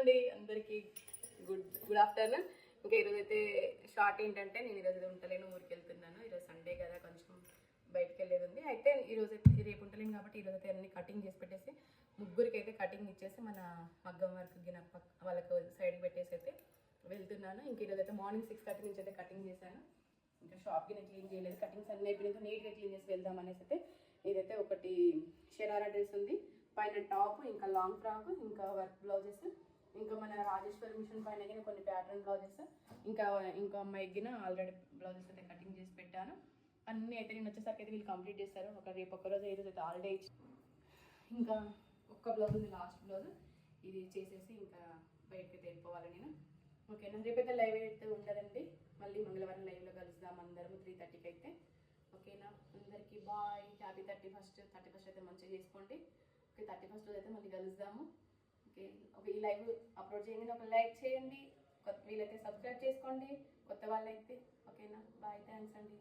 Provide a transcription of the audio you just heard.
అండి అందరికీ good afternoon. ఇంకా ఈరోజు అయితే షార్ట్ ఏంటంటే నేను ఈరోజు ఉంటలేను, ఊరికి వెళ్తున్నాను. ఈరోజు సండే కదా, కొంచెం బయటకు వెళ్ళేది ఉంది. అయితే ఈరోజు అయితే రేపు ఉంటలేను కాబట్టి ఈరోజు అయితే అన్ని కటింగ్ చేసి పెట్టేసి ముగ్గురికి అయితే కటింగ్ ఇచ్చేసి మన మగ్గం వర్క్ గినప్ప వాళ్ళకు సైడ్ పెట్టేసి అయితే వెళ్తున్నాను. ఇంక ఈరోజు అయితే మార్నింగ్ 6:30 నుంచి అయితే కటింగ్ చేశాను. ఇంకా షాప్ గిన క్లీన్ చేయలేదు, కటింగ్స్ అన్నీ అయిపోయినాక నీట్గా క్లీన్ చేసి వెళ్దాం అనేసి అయితే ఇదైతే ఒకటి షరారా డ్రెస్ ఉంది, పైన టాప్, ఇంకా లాంగ్ ఫ్రాక్, ఇంకా వర్క్ బ్లౌజెస్, ఇంకా మన రాజేశ్వరి మిషన్ పైన కొన్ని ప్యాటర్న్ బ్లౌజెస్, ఇంకా అమ్మాయి గిన ఆల్రెడీ బ్లౌజెస్ అయితే కటింగ్ చేసి పెట్టాను. అన్నీ అయితే నేను వచ్చేసరికి అయితే వీళ్ళు కంప్లీట్ చేస్తారు. రేపు ఒక్కరోజు ఈరోజు అయితే హాలిడే ఇచ్చి ఇంకా ఒక్క బ్లౌజ్ ఉంది, లాస్ట్ బ్లౌజ్ ఇది చేసేసి ఇంకా బయటకి అయితే వెళ్ళిపోవాలి నేను. ఓకేనా, రేపైతే లైవ్ అయితే ఉండదండి, మళ్ళీ మంగళవారం లైవ్లో కలుద్దాం అందరం 3:30కి అయితే. ఓకేనా, అందరికీ బాయ్, హ్యాపీ 31st అయితే మంచిగా చేసుకోండి. ఓకే, 31st రోజు అయితే మళ్ళీ కలుద్దాము. ఓకే, ఈ లైవ్ అప్లోడ్ చేయండి, ఒక లైక్ చేయండి, వీలైతే సబ్స్క్రైబ్ చేసుకోండి కొత్త వాళ్ళైతే. ఓకేనా, బాయ్, థ్యాంక్స్ అండి.